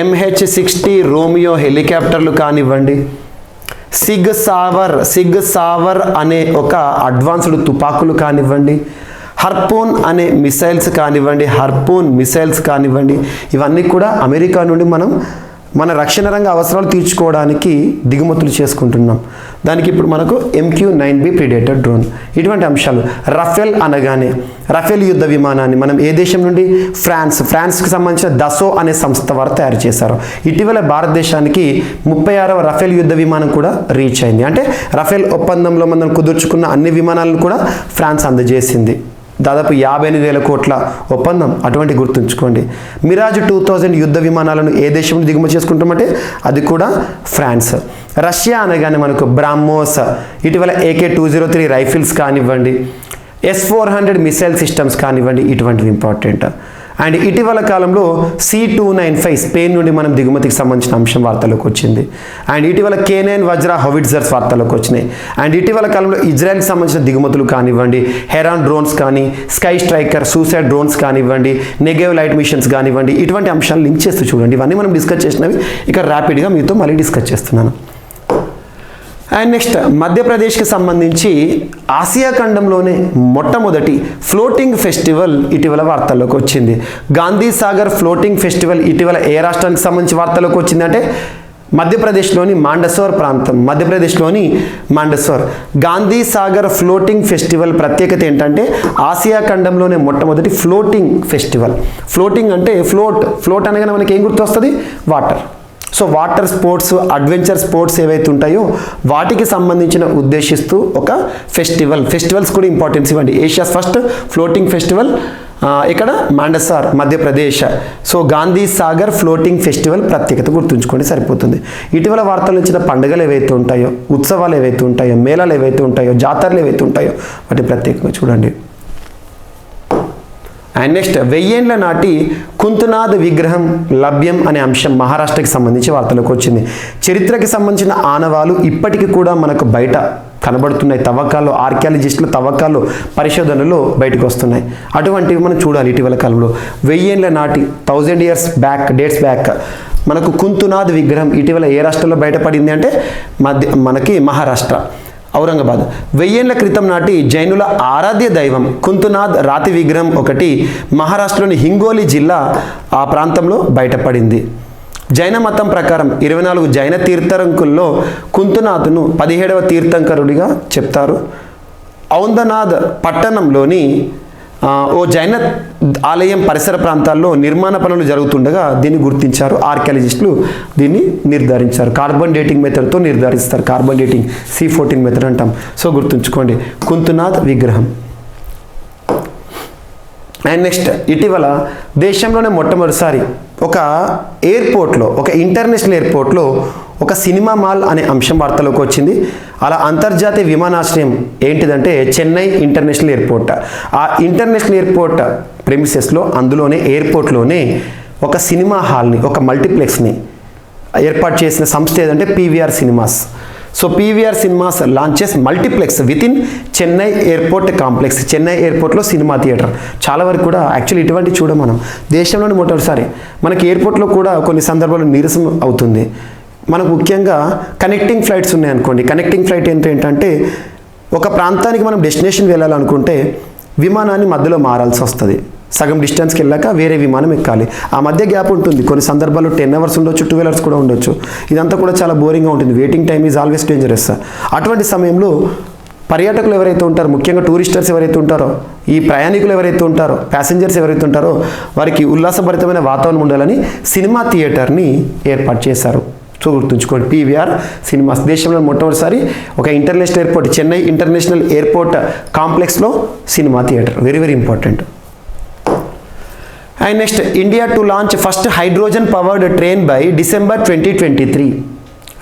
Speaker 2: MH-60 రోమియో హెలికాప్టర్లు కానివ్వండి, సిగ్ సావర్ అనే ఒక అడ్వాన్స్డ్ తుపాకులు కానివ్వండి, హర్పూన్ అనే మిసైల్స్ కానివ్వండి, ఇవన్నీ కూడా అమెరికా నుండి మనం మన రక్షణ రంగ అవసరాలు తీర్చుకోవడానికి దిగుమతులు చేసుకుంటున్నాం. దానికి ఇప్పుడు మనకు MQ-9B ప్రిడేటర్ డ్రోన్, ఇటువంటి అంశాలు. రఫేల్ అనగానే రఫేల్ యుద్ధ విమానాన్ని మనం ఏ దేశం నుండి, ఫ్రాన్స్కి సంబంధించిన దసో అనే సంస్థ వారు తయారు చేశారు. ఇటీవల భారతదేశానికి 36వ రఫేల్ యుద్ధ విమానం కూడా రీచ్ అయింది. అంటే రఫేల్ ఒప్పందంలో మనం కుదుర్చుకున్న అన్ని విమానాలను కూడా ఫ్రాన్స్ అందజేసింది. దాదాపు 58,000 కోట్ల ఒప్పందం. అటువంటి గుర్తుంచుకోండి. మిరాజ్ 2000 యుద్ధ విమానాలను ఏ దేశం నుండి దిగుమతి చేసుకుంటామంటే అది కూడా ఫ్రాన్స్. రష్యా అనగానే మనకు బ్రాహ్మోస్, ఇటీవల AK-203 రైఫిల్స్ కానివ్వండి, S-400 మిసైల్ సిస్టమ్స్ కానివ్వండి, ఇటువంటివి ఇంపార్టెంట్. అండ్ ఇటీవల కాలంలో C-295 స్పెయిన్ నుండి మనం దిగుమతికి సంబంధించిన అంశం వార్తలోకి వచ్చింది. అండ్ ఇటీవల K9 వజ్రా హోవిట్జర్స్ వార్తలోకి వచ్చినాయి. అండ్ ఇటీవల కాలంలో ఇజ్రాయెల్కి సంబంధించిన దిగుమతులు కానివ్వండి, హెరాన్ డ్రోన్స్ కానీ, స్కై స్ట్రైకర్ సూసైడ్ డ్రోన్స్ కానివ్వండి, నెగేవ్ లైట్ మిషన్స్ కానివ్వండి, ఇటువంటి అంశాలు లింక్ చేస్తూ చూడండి. ఇవన్నీ మనం డిస్కస్ చేసినవి ఇక ర్యాపిడ్గా మీతో మళ్ళీ డిస్కస్ చేస్తున్నాను. అండ్ నెక్స్ట్, మధ్యప్రదేశ్కి సంబంధించి ఆసియా ఖండంలోనే మొట్టమొదటి ఫ్లోటింగ్ ఫెస్టివల్ ఇటీవల వార్తల్లోకి వచ్చింది. గాంధీ సాగర్ ఫ్లోటింగ్ ఫెస్టివల్ ఇటీవల ఏ రాష్ట్రానికి సంబంధించి వార్తల్లోకి వచ్చిందంటే మధ్యప్రదేశ్లోని మాండసోర్ ప్రాంతం. గాంధీ సాగర్ ఫ్లోటింగ్ ఫెస్టివల్ ప్రత్యేకత ఏంటంటే ఆసియా ఖండంలోనే మొట్టమొదటి ఫ్లోటింగ్ ఫెస్టివల్. ఫ్లోటింగ్ అంటే ఫ్లోట్ అనగానే మనకి ఏం గుర్తొస్తుంది? Water. So water sports, adventure sports ఏవైతే ఉంటాయో వాటికి సంబంధించిన ఉద్దేశిస్తూ ఒక ఫెస్టివల్స్ కూడా ఇంపార్టెన్స్ ఇవ్వండి. ఏషియాస్ ఫస్ట్ ఫ్లోటింగ్ ఫెస్టివల్ ఇక్కడ Mandsaur Madhya Pradesh. So Gandhi Sagar floating festival ప్రత్యేకత గుర్తుంచుకోండి సరిపోతుంది. ఇటీవల వార్తలు ఇచ్చిన పండుగలు ఏవైతే ఉంటాయో, ఉత్సవాలు ఏవైతే ఉంటాయో, మేళాలు ఏవైతే ఉంటాయో, జాతరలు ఏవైతే ఉంటాయో వాటి ప్రత్యేకంగా చూడండి. అండ్ నెక్స్ట్ 1000 ఏళ్ల నాటి కుంతునాథ్ విగ్రహం లభ్యం అనే అంశం మహారాష్ట్రకి సంబంధించి వార్తలకు వచ్చింది. చరిత్రకి సంబంధించిన ఆనవాలు ఇప్పటికీ కూడా మనకు బయట కనబడుతున్నాయి. తవ్వకాలు, ఆర్కియాలజిస్టుల తవ్వకాలు, పరిశోధనలు బయటకు వస్తున్నాయి. అటువంటివి మనం చూడాలి. ఇటీవల కాలంలో 1000 ఏళ్ల నాటి 1000 years బ్యాక్ డేట్స్ బ్యాక్ మనకు కుంతునాథ్ విగ్రహం ఇటీవల ఏ రాష్ట్రంలో బయటపడింది అంటే మనకి మహారాష్ట్ర, ఔరంగాబాద్. 1000 ఏళ్ల క్రితం నాటి జైనుల ఆరాధ్య దైవం కుంతునాథ్ రాతి విగ్రహం ఒకటి మహారాష్ట్రలోని హింగోలి జిల్లా ఆ ప్రాంతంలో బయటపడింది. జైన మతం ప్రకారం 24 జైన తీర్థంకుల్లో కుంతునాథ్ను 17వ తీర్థంకరుడిగా చెప్తారు. ఔంధనాథ్ పట్టణంలోని ఓ జైన ఆలయం పరిసర ప్రాంతాల్లో నిర్మాణ పనులు జరుగుతుండగా దీన్ని గుర్తించారు. ఆర్కియాలజిస్టులు దీన్ని నిర్ధారించారు. కార్బన్ డేటింగ్ మెథడ్తో నిర్ధారిస్తారు. కార్బన్ డేటింగ్ C14 మెథడ్ అంటాం. సో గుర్తుంచుకోండి కుంతునాథ్ విగ్రహం. అండ్ నెక్స్ట్ ఇటీవల దేశంలోనే మొట్టమొదటిసారి ఒక ఎయిర్పోర్ట్లో, ఒక ఇంటర్నేషనల్ ఎయిర్పోర్ట్లో ఒక సినిమా మాల్ అనే అంశం వార్తలోకి వచ్చింది. అలా అంతర్జాతీయ విమానాశ్రయం ఏంటిదంటే చెన్నై ఇంటర్నేషనల్ ఎయిర్పోర్ట్. ఆ ఇంటర్నేషనల్ ఎయిర్పోర్ట్ ప్రెమిసెస్లో, అందులోనే ఎయిర్పోర్ట్లోనే ఒక సినిమా హాల్ని, ఒక మల్టీప్లెక్స్ని ఏర్పాటు చేసిన సంస్థ ఏదంటే PVR cinemas. So PVR cinemas launches multiplex with in Chennai airport complex. Chennai ఎయిర్పోర్ట్లో సినిమా థియేటర్. చాలా వరకు కూడా యాక్చువల్లీ ఇటువంటి చూడ మనం దేశంలోని మొదటిసారి మనకి ఎయిర్పోర్ట్లో కూడా కొన్ని సందర్భాల్లో నీరసం అవుతుంది. మనకు ముఖ్యంగా కనెక్టింగ్ ఫ్లైట్స్ ఉన్నాయనుకోండి. కనెక్టింగ్ ఫ్లైట్ ఏంటంటే ఒక ప్రాంతానికి మనం డెస్టినేషన్ వెళ్ళాలనుకుంటే విమానాన్ని మధ్యలో మారాల్సి వస్తుంది. సగం డిస్టెన్స్కి వెళ్ళాక వేరే విమానం ఎక్కాలి. ఆ మధ్య గ్యాప్ ఉంటుంది. కొన్ని సందర్భాల్లో 10 hours ఉండొచ్చు, 12 hours కూడా ఉండొచ్చు. ఇదంతా కూడా చాలా బోరింగ్గా ఉంటుంది. Waiting time is always dangerous. అటువంటి సమయంలో పర్యాటకులు ఎవరైతే ఉంటారో, ముఖ్యంగా టూరిస్టర్స్ ఎవరైతే ఉంటారో, ఈ ప్రయాణికులు ఎవరైతే ఉంటారో, ప్యాసింజర్స్ ఎవరైతే ఉంటారో వారికి ఉల్లాసభరితమైన వాతావరణం ఉండాలని సినిమా థియేటర్ని ఏర్పాటు చేశారు. సో గుర్తుంచుకోండి PVR సినిమాస్. దేశంలో మొట్టమొదటిసారి ఒక international airport, Chennai international airport కాంప్లెక్స్లో cinema theatre. Very very important. And next India to launch first hydrogen powered train by December 2023.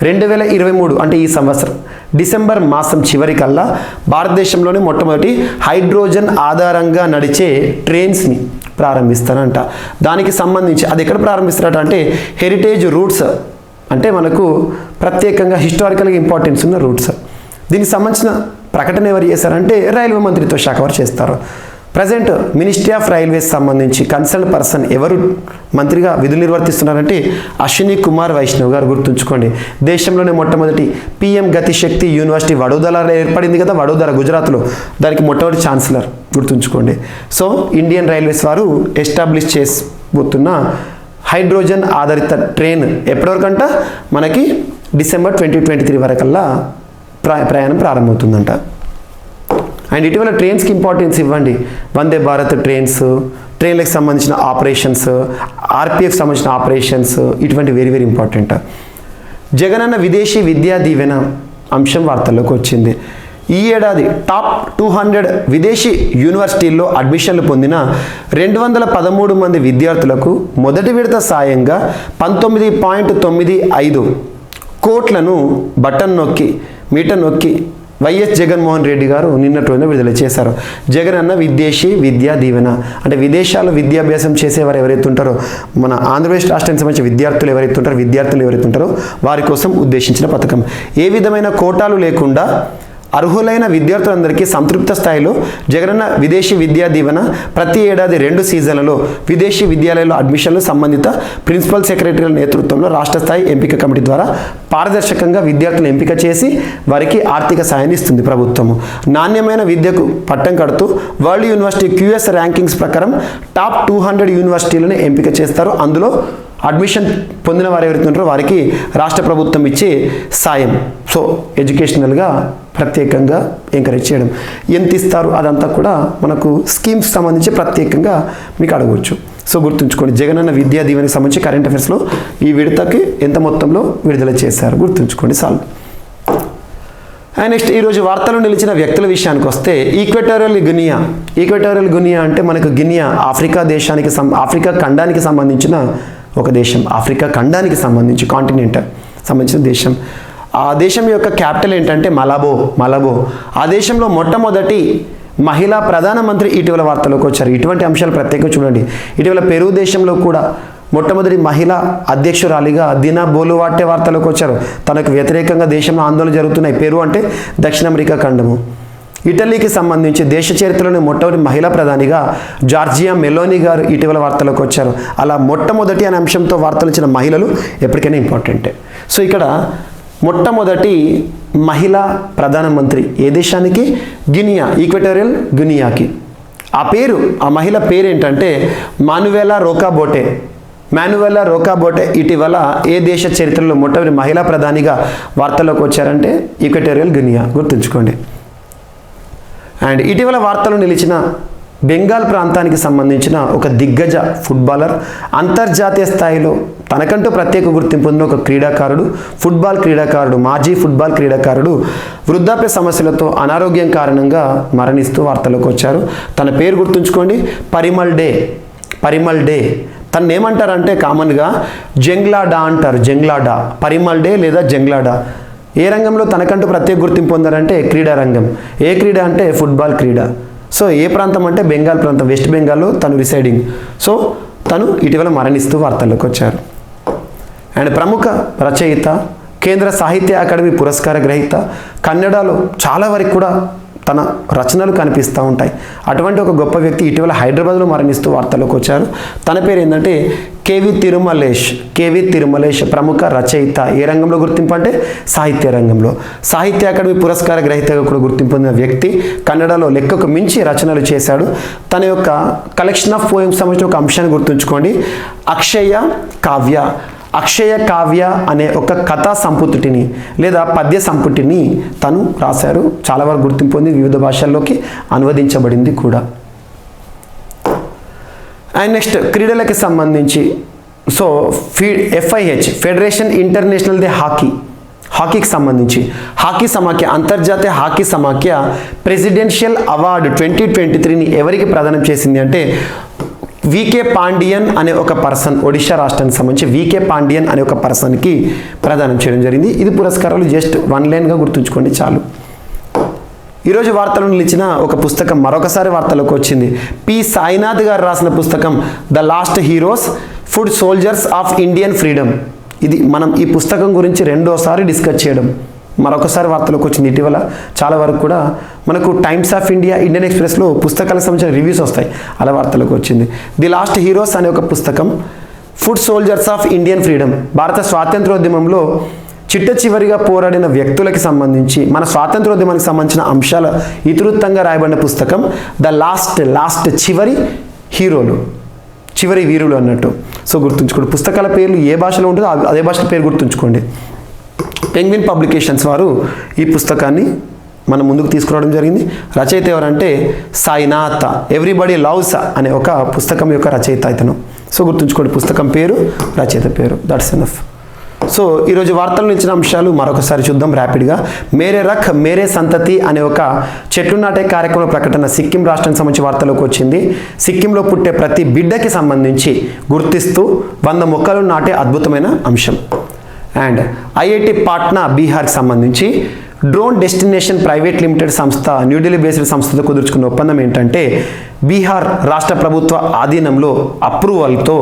Speaker 2: 2023 అంటే ఈ సంవత్సరం డిసెంబర్ మాసం చివరికల్లా భారతదేశంలోని మొట్టమొదటి హైడ్రోజన్ ఆధారంగా నడిచే ట్రైన్స్ని ప్రారంభిస్తారంట. దానికి సంబంధించి అది ఎక్కడ ప్రారంభిస్తారట అంటే హెరిటేజ్ రూట్స్, అంటే మనకు ప్రత్యేకంగా హిస్టారికల్గా ఇంపార్టెన్స్ ఉన్న రూట్స్. దీనికి సంబంధించిన ప్రకటన ఎవరు చేశారంటే రైల్వే మంత్రిత్వ శాఖ వారు చేస్తారు. ప్రజెంట్ మినిస్ట్రీ ఆఫ్ రైల్వేస్ సంబంధించి కన్సర్న్ పర్సన్ ఎవరు మంత్రిగా విధులు నిర్వర్తిస్తున్నారంటే అశ్విని కుమార్ వైష్ణవ్ గారు. గుర్తుంచుకోండి దేశంలోనే మొట్టమొదటి PM గతిశక్తి యూనివర్సిటీ వడోదరాలో ఏర్పడింది కదా, వడోదర గుజరాత్లో. దానికి మొట్టమొదటి ఛాన్సలర్ గుర్తుంచుకోండి. సో ఇండియన్ రైల్వేస్ వారు ఎస్టాబ్లిష్ చేయబోతున్న హైడ్రోజన్ ఆధారిత ట్రైన్ ఎప్పటివరకంట మనకి డిసెంబర్ 2023 వరకల్లా ప్రయాణం ప్రారంభమవుతుందంట. అండ్ ఇటీవల ట్రైన్స్కి ఇంపార్టెన్స్ ఇవ్వండి. వందే భారత్ ట్రైన్లకు సంబంధించిన ఆపరేషన్స్, RPF సంబంధించిన ఆపరేషన్స్, ఇటువంటి వెరీ వెరీ ఇంపార్టెంట్. జగనన్న విదేశీ విద్యా దీవెన అంశం వార్తల్లోకి వచ్చింది. ఈ ఏడాది టాప్ 200 విదేశీ యూనివర్సిటీల్లో అడ్మిషన్లు పొందిన 213 మంది విద్యార్థులకు మొదటి విడత సాయంగా 19.95 కోట్లను మీటర్ నొక్కి వైఎస్ జగన్మోహన్ రెడ్డి గారు నిన్నటి రోజున విడుదల చేశారు. జగనన్న విదేశీ విద్యా దీవెన అంటే విదేశాల్లో విద్యాభ్యాసం చేసేవారు ఎవరైతే ఉంటారో, మన ఆంధ్రప్రదేశ్ రాష్ట్రానికి సంబంధించిన విద్యార్థులు ఎవరైతే ఉంటారో వారి కోసం ఉద్దేశించిన పథకం. ఏ విధమైన కోటాలు లేకుండా అర్హులైన విద్యార్థులందరికీ సంతృప్త స్థాయిలో జగనన్న విదేశీ విద్యా దీవెన ప్రతి ఏడాది 2 సీజన్లలో విదేశీ విద్యాలయాల్లో అడ్మిషన్లు సంబంధిత ప్రిన్సిపల్ సెక్రటరీల నేతృత్వంలో రాష్ట్ర స్థాయి ఎంపిక కమిటీ ద్వారా పారదర్శకంగా విద్యార్థులను ఎంపిక చేసి వారికి ఆర్థిక సాయాన్ని ఇస్తుంది ప్రభుత్వము. నాణ్యమైన విద్యకు పట్టం కడుతూ వరల్డ్ యూనివర్సిటీ QS ర్యాంకింగ్స్ ప్రకారం టాప్ 200 యూనివర్సిటీలను ఎంపిక చేస్తారు. అందులో అడ్మిషన్ పొందిన వారు ఎవరైతే ఉంటారో వారికి రాష్ట్ర ప్రభుత్వం ఇచ్చే సాయం. సో ఎడ్యుకేషనల్గా ప్రత్యేకంగా ఎంకరేజ్ చేయడం. ఎంత ఇస్తారు అదంతా కూడా మనకు స్కీమ్స్ సంబంధించి ప్రత్యేకంగా మీకు అడగవచ్చు. సో గుర్తుంచుకోండి జగనన్న విద్యా దీవెనకి సంబంధించి కరెంట్ అఫైర్స్లో ఈ విడతకి ఎంత మొత్తంలో విడుదల చేశారు గుర్తుంచుకోండి చాలు. అండ్ నెక్స్ట్ ఈరోజు వార్తలు నిలిచిన వ్యక్తుల విషయానికి వస్తే ఈక్వెటోరియల్ గునియా అంటే మనకు గినియా ఆఫ్రికా ఖండానికి సంబంధించిన ఒక దేశం. ఆఫ్రికా ఖండానికి సంబంధించిన దేశం. ఆ దేశం యొక్క క్యాపిటల్ ఏంటంటే మలబో. ఆ దేశంలో మొట్టమొదటి మహిళా ప్రధానమంత్రి ఇటీవల వార్తలోకి వచ్చారు. ఇటువంటి అంశాలు ప్రత్యేకంగా చూడండి. ఇటీవల పెరు దేశంలో కూడా మొట్టమొదటి మహిళా అధ్యక్షురాలిగా దినా బోలువార్టే వార్తలోకి వచ్చారు. తనకు వ్యతిరేకంగా దేశంలో ఆందోళన జరుగుతున్నాయి. పెరు అంటే దక్షిణ అమెరికా ఖండము. ఇటలీకి సంబంధించి దేశ చరిత్రలోని మొట్టమొదటి మహిళా ప్రధానిగా జార్జియా మెలోనీ గారు ఇటీవల వార్తలోకి వచ్చారు. అలా మొట్టమొదటి అనే అంశంతో వార్తలు ఇచ్చిన మహిళలు ఎప్పటికైనా ఇంపార్టెంటే. సో ఇక్కడ మొట్టమొదటి మహిళా ప్రధానమంత్రి ఏ దేశానికి? ఈక్వెటోరియల్ గినియాకి. ఆ మహిళ పేరు ఏంటంటే మానువేలా రోకాబోటే ఇటీవల ఏ దేశ చరిత్రలో మొట్టమొదటి మహిళా ప్రధానిగా వార్తల్లోకి వచ్చారంటే ఈక్వెటోరియల్ గినియా, గుర్తుంచుకోండి. అండ్ ఇటీవల వార్తలు నిలిచిన బెంగాల్ ప్రాంతానికి సంబంధించిన ఒక దిగ్గజ ఫుట్బాలర్, అంతర్జాతీయ స్థాయిలో తనకంటూ ప్రత్యేక గుర్తింపు పొందిన ఒక మాజీ ఫుట్బాల్ క్రీడాకారుడు వృద్ధాప్య సమస్యలతో అనారోగ్యం కారణంగా మరణిస్తూ వార్తల్లోకి వచ్చారు. తన పేరు గుర్తుంచుకోండి, పరిమల్ డే. తను ఏమంటారంటే కామన్గా జంగ్లాడా అంటారు. పరిమల్ డే లేదా జంగ్లాడా. ఏ రంగంలో తనకంటూ ప్రత్యేక గుర్తింపు పొందారంటే క్రీడా రంగం. ఏ క్రీడ అంటే ఫుట్బాల్ క్రీడ. సో ఏ ప్రాంతం అంటే బెంగాల్ ప్రాంతం, వెస్ట్ బెంగాల్లో తను రిసైడింగ్. సో తను ఇటీవల మరణిస్తూ వార్తల్లోకి వచ్చారు. అండ్ ప్రముఖ రచయిత, కేంద్ర సాహిత్య అకాడమీ పురస్కార గ్రహీత, కన్నడలో చాలా వరకు కూడా తన రచనలు కనిపిస్తూ ఉంటాయి. అటువంటి ఒక గొప్ప వ్యక్తి ఇటీవల హైదరాబాద్లో మరణిస్తూ వార్తల్లోకి వచ్చారు. తన పేరు ఏంటంటే కేవి తిరుమలేష్, ప్రముఖ రచయిత. ఏ రంగంలో గుర్తింపు అంటే సాహిత్య రంగంలో. సాహిత్య అకాడమీ పురస్కార గ్రహీతగా కూడా గుర్తింపు పొందిన వ్యక్తి. కన్నడలో లెక్కకు మించి రచనలు చేశాడు. తన యొక్క కలెక్షన్ ఆఫ్ పోయమ్స్ సంబంధించిన ఒక అంశాన్ని గుర్తుంచుకోండి. అక్షయ కావ్య అనే ఒక కథా సంపుటిని లేదా పద్య సంపుటిని తను రాశారు. చాలా వరకు గుర్తింపు పొంది వివిధ భాషల్లోకి అనువదించబడింది కూడా. అండ్ నెక్స్ట్ క్రీడలకి సంబంధించి FIH ఫెడరేషన్ ఇంటర్నేషనల్ దే హాకీకి సంబంధించి అంతర్జాతీయ హాకీ సమాఖ్య ప్రెసిడెన్షియల్ అవార్డు 2023ని ఎవరికి ప్రదానం చేసింది అంటే వికే పాండియన్ అనే ఒక పర్సన్, ఒడిషా రాష్ట్రానికి సంబంధించి వికే పాండియన్ అనే ఒక పర్సన్కి ప్రదానం చేయడం జరిగింది. ఇది పురస్కారాలు జస్ట్ 1 లైన్గా గుర్తుంచుకోండి చాలు. ఈరోజు వార్తలు నిలిచిన ఒక పుస్తకం మరొకసారి వార్తలోకి వచ్చింది. పి సాయినాథ్ గారు రాసిన పుస్తకం the last heroes, food soldiers of Indian freedom. ఇది మనం ఈ పుస్తకం గురించి రెండోసారి డిస్కస్ చేయడం మరొకసారి వార్తలోకి వచ్చింది. ఇటీవల చాలా వరకు కూడా మనకు టైమ్స్ ఆఫ్ ఇండియా, ఇండియన్ ఎక్స్ప్రెస్లో పుస్తకాలకు సంబంధించిన రివ్యూస్ వస్తాయి. అలా వార్తలోకి వచ్చింది. ది లాస్ట్ హీరోస్ అనే ఒక పుస్తకం, food soldiers of Indian freedom, భారత స్వాతంత్రోద్యమంలో చిట్టచివరిగా పోరాడిన వ్యక్తులకి సంబంధించి మన స్వాతంత్రోద్యమానికి సంబంధించిన అంశాల ఇతివృత్తంగా రాయబడిన పుస్తకం ద లాస్ట్ చివరి వీరులు అన్నట్టు. సో గుర్తుంచుకోండి, పుస్తకాల పేర్లు ఏ భాషలో ఉంటుందో అదే భాష పేరు గుర్తుంచుకోండి. పెంగ్విన్ పబ్లికేషన్స్ వారు ఈ పుస్తకాన్ని మన ముందుకు తీసుకురావడం జరిగింది. రచయిత ఎవరంటే సాయినాథ్, ఎవ్రీబడి లవ్స్ అనే ఒక పుస్తకం యొక్క రచయిత ఇతను. సో గుర్తుంచుకోండి, పుస్తకం పేరు, రచయిత పేరు. That's enough. సో ఈరోజు వార్తలు ఇచ్చిన అంశాలు మరొకసారి చూద్దాం ర్యాపిడ్గా. మేరే రఖ్ మేరే సంతతి అనే ఒక చెట్లు నాటే కార్యక్రమం ప్రకటన సిక్కిం రాష్ట్రానికి సంబంధించి వార్తలోకి వచ్చింది. సిక్కింలో పుట్టే ప్రతి బిడ్డకి సంబంధించి గుర్తిస్తూ 100 మొక్కలు నాటే అద్భుతమైన అంశం. అండ్ ఐఐటి పాట్నా బీహార్కి సంబంధించి డ్రోన్ డెస్టినేషన్ ప్రైవేట్ లిమిటెడ్ సంస్థ న్యూఢిల్లీ బేస్డ్ సంస్థతో కుదుర్చుకున్న ఒప్పందం ఏంటంటే బీహార్ రాష్ట్ర ప్రభుత్వ ఆధీనంలో అప్రూవల్తో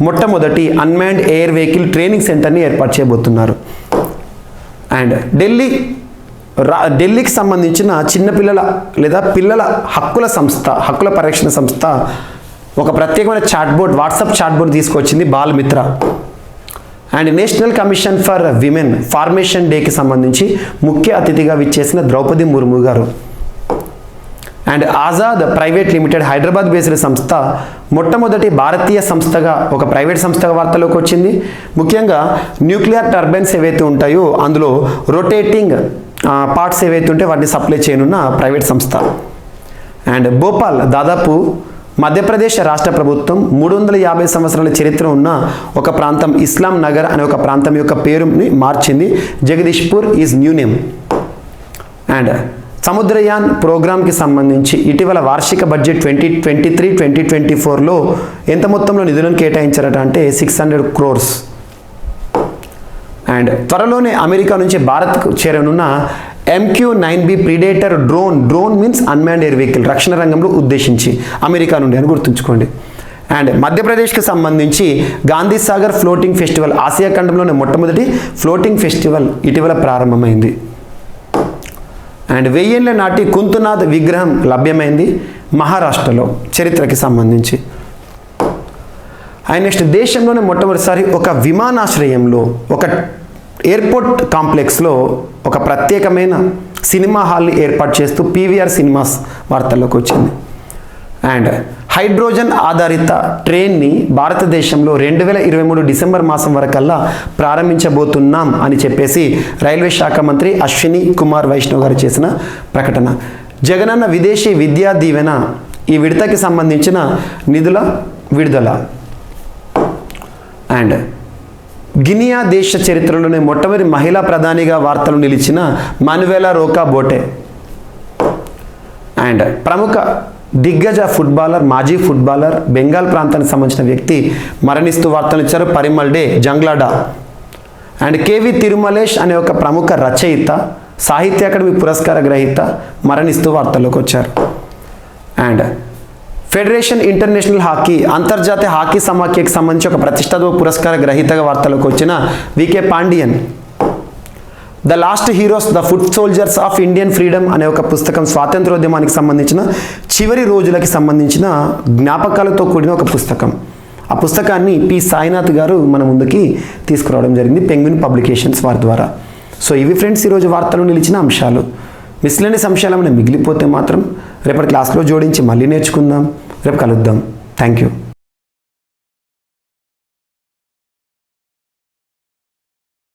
Speaker 2: మొట్టమొదటి అన్మాన్డ్ ఎయిర్ వెహికల్ ట్రైనింగ్ సెంటర్ని ఏర్పాటు చేయబోతున్నారు. అండ్ ఢిల్లీకి సంబంధించిన చిన్నపిల్లల లేదా పిల్లల హక్కుల పరిరక్షణ సంస్థ ఒక ప్రత్యేకమైన వాట్సాప్ చాట్బోర్డ్ తీసుకొచ్చింది, బాల్ మిత్ర. And national commission for women formation డేకి సంబంధించి ముఖ్య అతిథిగా విచ్చేసిన ద్రౌపది ముర్ము గారు. And Azad private limited Hyderabad based సంస్థ మొట్టమొదటి భారతీయ సంస్థగా ఒక ప్రైవేట్ సంస్థగా వార్తలోకి వచ్చింది. ముఖ్యంగా న్యూక్లియర్ టర్బైన్స్ ఏవైతే ఉంటాయో అందులో రొటేటింగ్ పార్ట్స్ ఏవైతే ఉంటే వాటిని సప్లై చేయనున్న ప్రైవేట్ సంస్థ. అండ్ భోపాల్ దాదాపు మధ్యప్రదేశ్ రాష్ట్ర ప్రభుత్వం 350 సంవత్సరాల చరిత్ర ఉన్న ఒక ప్రాంతం ఇస్లాం నగర్ అనే ఒక ప్రాంతం యొక్క పేరుని మార్చింది. Jagdishpur is new name. And Samudrayaan ప్రోగ్రామ్కి సంబంధించి ఇటీవల వార్షిక బడ్జెట్ 2023-2024లో ఎంత మొత్తంలో నిధులను కేటాయించారట అంటే 600 crores. అండ్ త్వరలోనే అమెరికా నుంచి భారత్కు చేరనున్న MQ-9B predator drone means unmanned air vehicle రక్షణ రంగంలో ఉద్దేశించి అమెరికా నుండి అని గుర్తుంచుకోండి. అండ్ మధ్యప్రదేశ్కి సంబంధించి Gandhi Sagar floating festival Asia ఖండంలోనే మొట్టమొదటి ఫ్లోటింగ్ ఫెస్టివల్ ఇటీవల ప్రారంభమైంది. అండ్ 1000 ఏళ్ల నాటి కుంతునాథ్ విగ్రహం లభ్యమైంది మహారాష్ట్రలో చరిత్రకి సంబంధించి. అండ్ నెక్స్ట్ దేశంలోనే మొట్టమొదటిసారి ఒక విమానాశ్రయంలో ఒక ఎయిర్పోర్ట్ కాంప్లెక్స్లో ఒక ప్రత్యేకమైన సినిమా హాల్ని ఏర్పాటు చేస్తూ PVR సినిమాస్ వార్తల్లోకి వచ్చింది. అండ్ హైడ్రోజన్ ఆధారిత ట్రైన్ని భారతదేశంలో 2023 డిసెంబర్ మాసం వరకల్లా ప్రారంభించబోతున్నాం అని చెప్పేసి రైల్వే శాఖ మంత్రి అశ్విని కుమార్ వైష్ణవ్ గారు చేసిన ప్రకటన. జగనన్న విదేశీ విద్యా దీవెన ఈ విడతకి సంబంధించిన నిధుల విడుదల. అండ్ గినియా దేశ చరిత్రలోనే మొట్టమొదటి మహిళా ప్రధానిగా వార్తలు నిలిచిన మానువేలా రోకా బోటే. అండ్ ప్రముఖ దిగ్గజ ఫుట్బాలర్ మాజీ ఫుట్బాలర్ బెంగాల్ ప్రాంతానికి సంబంధించిన వ్యక్తి మరణిస్తూ వార్తలు ఇచ్చారు పరిమల్ డే జంగ్లాడా. అండ్ KV తిరుమలేష్ అనే ఒక ప్రముఖ రచయిత సాహిత్య అకాడమీ పురస్కార గ్రహీత మరణిస్తూ వార్తల్లోకి వచ్చారు. అండ్ ఫెడరేషన్ ఇంటర్నేషనల్ హాకీ అంతర్జాతీయ హాకీ సమాఖ్యకి సంబంధించి ఒక ప్రతిష్టాత్మక పురస్కార గ్రహీతగా వార్తలకు వచ్చిన VK Pandian the last heroes the foot soldiers of Indian freedom అనే ఒక పుస్తకం స్వాతంత్రోద్యమానికి సంబంధించిన చివరి రోజులకి సంబంధించిన జ్ఞాపకాలతో కూడిన ఒక పుస్తకం. ఆ పుస్తకాన్ని P సాయినాథ్ గారు మన ముందుకి తీసుకురావడం జరిగింది పెంగ్విన్ పబ్లికేషన్స్ వారి ద్వారా. సో ఇవి ఫ్రెండ్స్ ఈరోజు వార్తలు నిలిచిన అంశాలు. మిస్లెనియస్ అంశాలు ఏమైనా మిగిలిపోతే మాత్రం రేపటి క్లాస్లో జోడించి మళ్ళీ నేర్చుకుందాం. రేపు కలుద్దాం. Thank you.